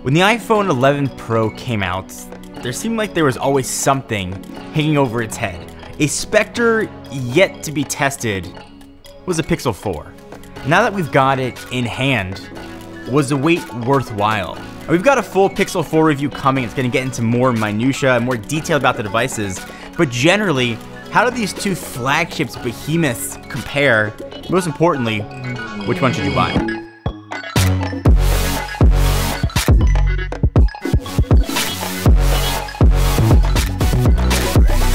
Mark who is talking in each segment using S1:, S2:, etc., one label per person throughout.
S1: When the iPhone 11 Pro came out, there seemed like there was always something hanging over its head. A specter yet to be tested was a Pixel 4. Now that we've got it in hand, was the wait worthwhile? We've got a full Pixel 4 review coming. It's going to get into more minutia and more detail about the devices. But generally, how do these two flagships behemoths compare? Most importantly, which one should you buy?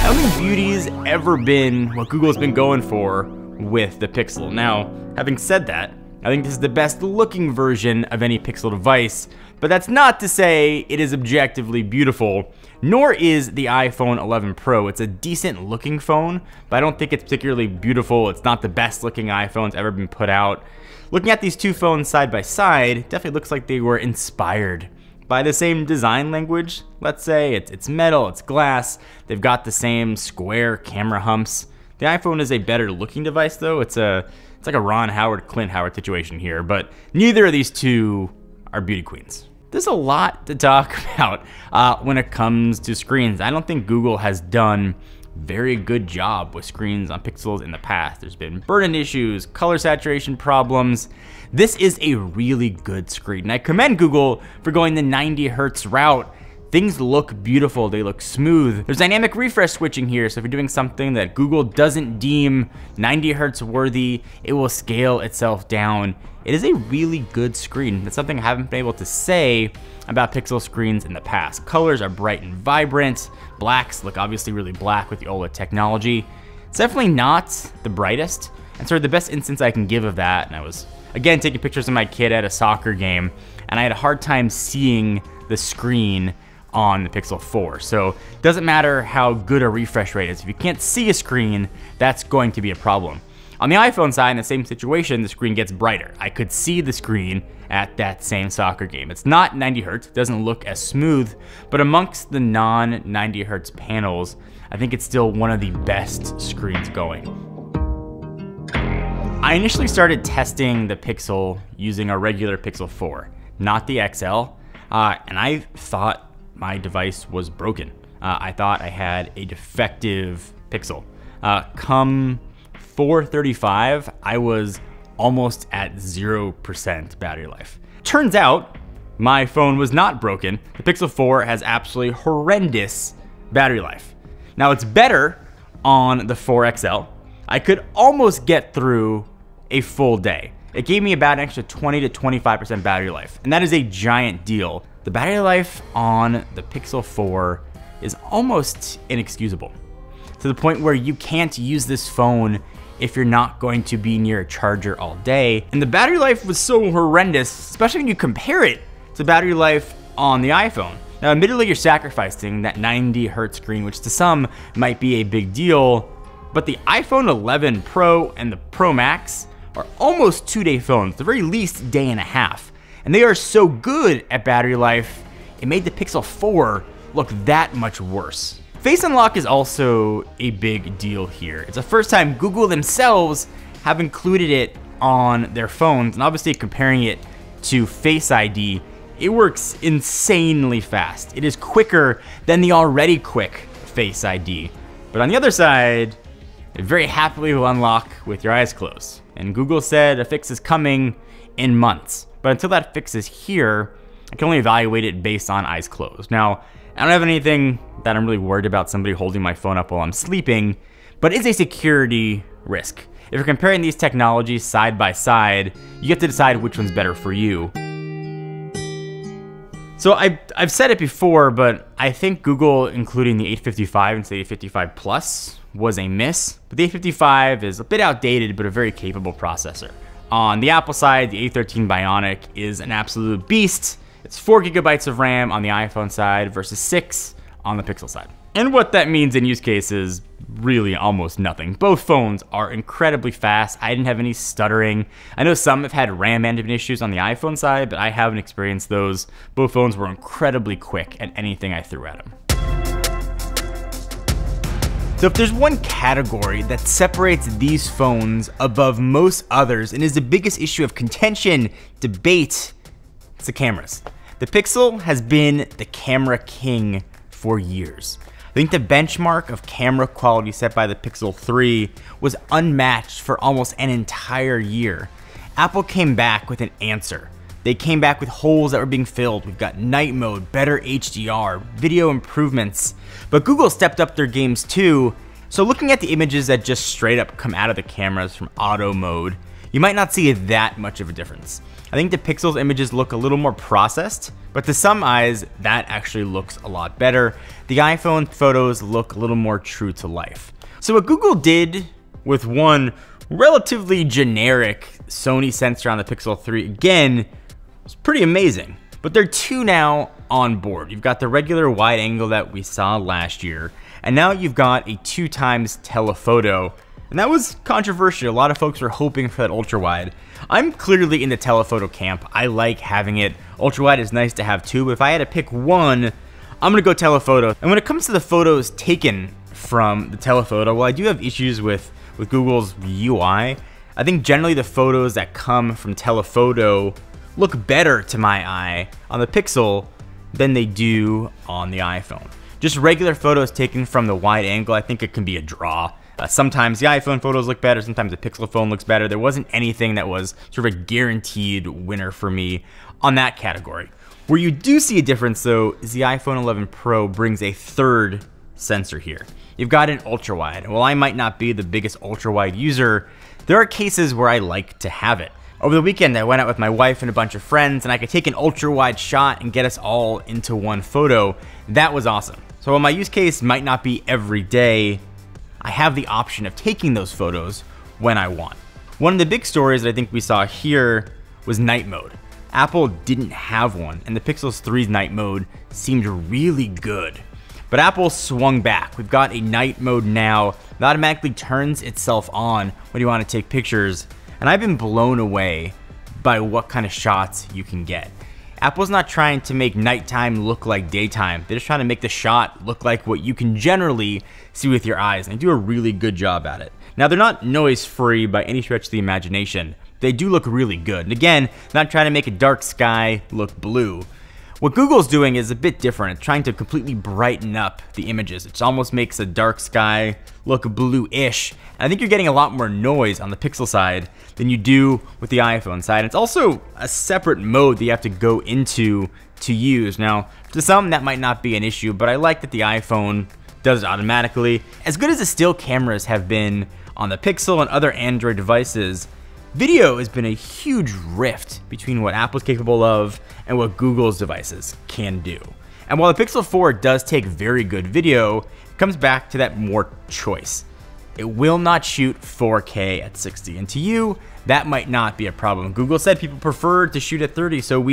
S1: I don't think beauty's ever been what Google's been going for with the Pixel. Now, having said that, I think this is the best looking version of any Pixel device, but that's not to say it is objectively beautiful, nor is the iPhone 11 Pro. It's a decent looking phone, but I don't think it's particularly beautiful. It's not the best looking iPhone's ever been put out. Looking at these two phones side by side, it definitely looks like they were inspired by the same design language. Let's say it's metal, it's glass, they've got the same square camera humps. The iPhone is a better looking device though. It's like a Ron Howard, Clint Howard situation here, but neither of these two are beauty queens. There's a lot to talk about when it comes to screens. I don't think Google has done a very good job with screens on Pixels in the past. There's been burn-in issues, color saturation problems. This is a really good screen, and I commend Google for going the 90 hertz route. Things look beautiful, they look smooth. There's dynamic refresh switching here, so if you're doing something that Google doesn't deem 90 hertz worthy, it will scale itself down. It is a really good screen. That's something I haven't been able to say about Pixel screens in the past. Colors are bright and vibrant. Blacks look obviously really black with the OLED technology. It's definitely not the brightest, and sort of the best instance I can give of that, and I was, again, taking pictures of my kid at a soccer game, and I had a hard time seeing the screen on the Pixel 4. So it doesn't matter how good a refresh rate is. If you can't see a screen, that's going to be a problem. On the iPhone side, in the same situation, the screen gets brighter. I could see the screen at that same soccer game. It's not 90 hertz, it doesn't look as smooth, but amongst the non-90 hertz panels, I think it's still one of the best screens going. I initially started testing the Pixel using a regular Pixel 4, not the XL, and I thought my device was broken. I thought I had a defective Pixel. Come 4:35, I was almost at 0% battery life. Turns out, my phone was not broken. The Pixel 4 has absolutely horrendous battery life. Now it's better on the 4 XL. I could almost get through a full day. It gave me about an extra 20 to 25% battery life, and that is a giant deal. The battery life on the Pixel 4 is almost inexcusable, to the point where you can't use this phone if you're not going to be near a charger all day. And the battery life was so horrendous, especially when you compare it to battery life on the iPhone. Now, admittedly, you're sacrificing that 90 hertz screen, which to some might be a big deal, but the iPhone 11 Pro and the Pro Max are almost 2-day phones, the very least day and a half. And they are so good at battery life, it made the Pixel 4 look that much worse. Face Unlock is also a big deal here. It's the first time Google themselves have included it on their phones, and obviously comparing it to Face ID, it works insanely fast. It is quicker than the already quick Face ID. But on the other side, it very happily will unlock with your eyes closed. And Google said a fix is coming in months. But until that fix is here, I can only evaluate it based on eyes closed. Now, I don't have anything that I'm really worried about somebody holding my phone up while I'm sleeping, but it's a security risk. If you're comparing these technologies side by side, you get to decide which one's better for you. So I've said it before, but I think Google including the 855 instead of the 855 Plus was a miss. But the 855 is a bit outdated, but a very capable processor. On the Apple side, the A13 Bionic is an absolute beast. It's 4 gigabytes of RAM on the iPhone side versus 6 on the Pixel side. And what that means in use cases, really almost nothing. Both phones are incredibly fast. I didn't have any stuttering. I know some have had RAM management issues on the iPhone side, but I haven't experienced those. Both phones were incredibly quick at anything I threw at them. So if there's one category that separates these phones above most others and is the biggest issue of contention, debate, it's the cameras. The Pixel has been the camera king for years. I think the benchmark of camera quality set by the Pixel 3 was unmatched for almost an entire year. Apple came back with an answer. They came back with holes that were being filled. We've got night mode, better HDR, video improvements, but Google stepped up their games too. So looking at the images that just straight up come out of the cameras from auto mode, you might not see that much of a difference. I think the Pixel's images look a little more processed, but to some eyes, that actually looks a lot better. The iPhone photos look a little more true to life. So what Google did with one relatively generic Sony sensor on the Pixel 3, again, was pretty amazing. But there are two now on board. You've got the regular wide angle that we saw last year, and now you've got a 2x telephoto. And that was controversial. A lot of folks were hoping for that ultra wide. I'm clearly in the telephoto camp. I like having it. Ultra wide is nice to have too, but if I had to pick one, I'm gonna go telephoto. And when it comes to the photos taken from the telephoto, well, I do have issues with Google's UI. I think generally the photos that come from telephoto look better to my eye on the Pixel than they do on the iPhone. Just regular photos taken from the wide angle, I think it can be a draw. Sometimes the iPhone photos look better, sometimes the Pixel phone looks better. There wasn't anything that was sort of a guaranteed winner for me on that category. Where you do see a difference though is the iPhone 11 Pro brings a third sensor here. You've got an ultra wide. While I might not be the biggest ultra wide user, there are cases where I like to have it. Over the weekend, I went out with my wife and a bunch of friends, and I could take an ultra wide shot and get us all into one photo. That was awesome. So while my use case might not be every day, I have the option of taking those photos when I want. One of the big stories that I think we saw here was night mode. Apple didn't have one, and the Pixel 3's night mode seemed really good. But Apple swung back. We've got a night mode now that automatically turns itself on when you want to take pictures, and I've been blown away by what kind of shots you can get. Apple's not trying to make nighttime look like daytime. They're just trying to make the shot look like what you can generally see with your eyes, and they do a really good job at it. Now, they're not noise-free by any stretch of the imagination. They do look really good. And again, not trying to make a dark sky look blue. What Google's doing is a bit different. It's trying to completely brighten up the images. It almost makes a dark sky look blue-ish. And I think you're getting a lot more noise on the Pixel side than you do with the iPhone side. It's also a separate mode that you have to go into to use. Now, to some that might not be an issue, but I like that the iPhone does it automatically. As good as the still cameras have been on the Pixel and other Android devices, video has been a huge rift between what Apple's capable of and what Google's devices can do. And while the Pixel 4 does take very good video, it comes back to that more choice. It will not shoot 4K at 60, and to you, that might not be a problem. Google said people prefer to shoot at 30, so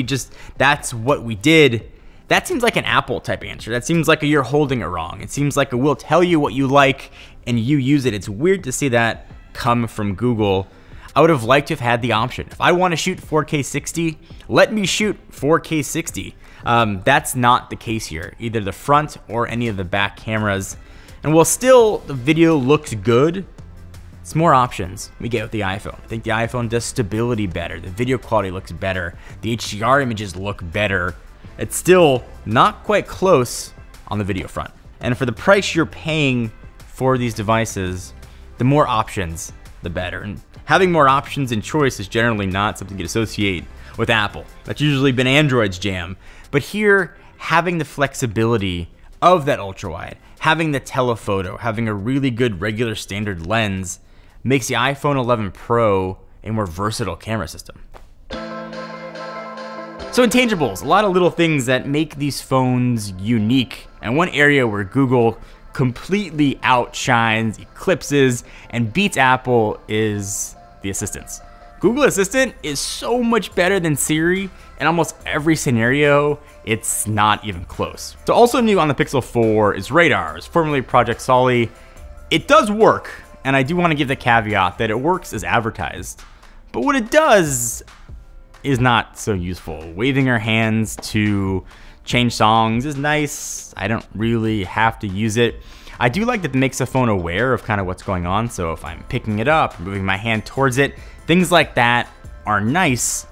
S1: that's what we did. That seems like an Apple type answer. That seems like you're holding it wrong. It seems like we'll tell you what you like and you use it. It's weird to see that come from Google. I would have liked to have had the option. If I want to shoot 4K 60, let me shoot 4K 60. That's not the case here, either the front or any of the back cameras. And while still the video looks good, it's more options we get with the iPhone. I think the iPhone does stability better. The video quality looks better. The HDR images look better. It's still not quite close on the video front. And for the price you're paying for these devices, the more options, the better. And having more options and choice is generally not something you associate with Apple. That's usually been Android's jam. But here, having the flexibility of that ultra-wide, having the telephoto, having a really good regular standard lens, makes the iPhone 11 Pro a more versatile camera system. So Intangibles, a lot of little things that make these phones unique. And one area where Google completely outshines, eclipses, and beats Apple is the assistants. Google Assistant is so much better than Siri in almost every scenario. It's not even close. So also new on the Pixel 4 is Radar, formerly Project Solly. It does work, and I do want to give the caveat that it works as advertised. But what it does is not so useful. Waving our hands to change songs is nice. I don't really have to use it. I do like that it makes the phone aware of kind of what's going on. So if I'm picking it up, moving my hand towards it, things like that are nice.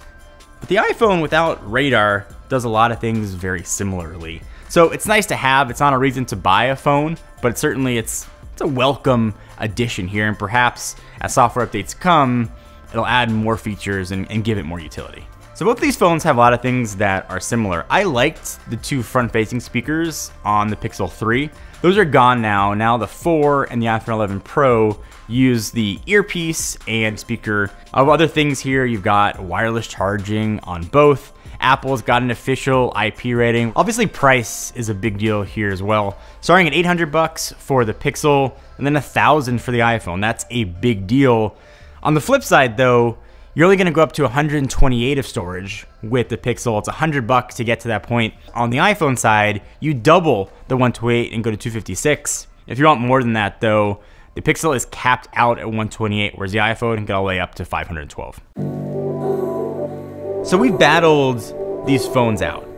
S1: But the iPhone without Radar does a lot of things very similarly. So it's nice to have. It's not a reason to buy a phone, but certainly it's a welcome addition here, and perhaps as software updates come, it'll add more features and give it more utility. So both of these phones have a lot of things that are similar. I liked the two front-facing speakers on the Pixel 3. Those are gone now. Now the 4 and the iPhone 11 Pro use the earpiece and speaker. Of other things here, you've got wireless charging on both. Apple's got an official IP rating. Obviously, price is a big deal here as well. Starting at $800 for the Pixel and then $1,000 for the iPhone. That's a big deal. On the flip side, though, you're only going to go up to 128 of storage with the Pixel. It's $100 to get to that point. On the iPhone side, you double the 128 and go to 256. If you want more than that, though, the Pixel is capped out at 128, whereas the iPhone can go all the way up to 512. So we've battled these phones out.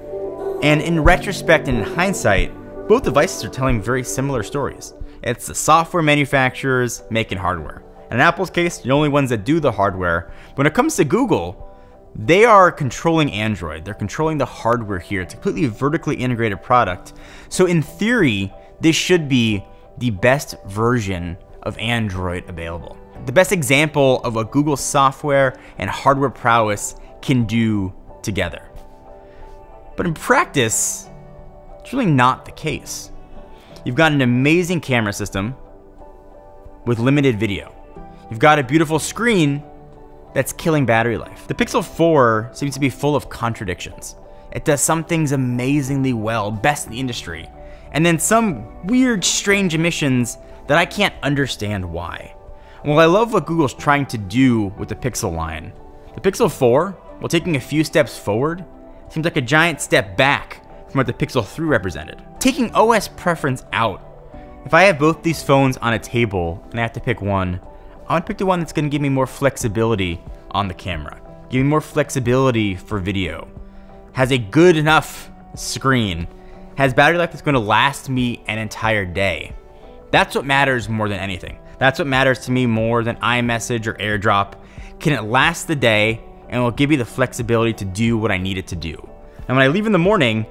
S1: And in retrospect and in hindsight, both devices are telling very similar stories. It's the software manufacturers making hardware. And in Apple's case, the only ones that do the hardware. When it comes to Google, they are controlling Android. They're controlling the hardware here. It's a completely vertically integrated product. So in theory, this should be the best version of Android available. The best example of what Google software and hardware prowess can do together. But in practice, it's really not the case. You've got an amazing camera system with limited video. You've got a beautiful screen that's killing battery life. The Pixel 4 seems to be full of contradictions. It does some things amazingly well, best in the industry, and then some weird, strange emissions that I can't understand why. Well, I love what Google's trying to do with the Pixel line. The Pixel 4, while taking a few steps forward, seems like a giant step back from what the Pixel 3 represented. Taking OS preference out, if I have both these phones on a table and I have to pick one, I want to pick the one that's going to give me more flexibility on the camera, give me more flexibility for video, has a good enough screen, has battery life that's going to last me an entire day. That's what matters more than anything. That's what matters to me more than iMessage or AirDrop. Can it last the day and it will give me the flexibility to do what I need it to do? And when I leave in the morning,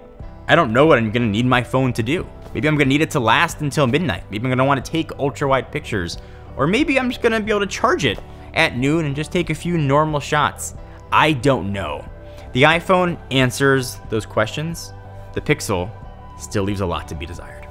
S1: I don't know what I'm going to need my phone to do. Maybe I'm going to need it to last until midnight. Maybe I'm going to want to take ultra wide pictures. Or maybe I'm just gonna be able to charge it at noon and just take a few normal shots. I don't know. The iPhone answers those questions. The Pixel still leaves a lot to be desired.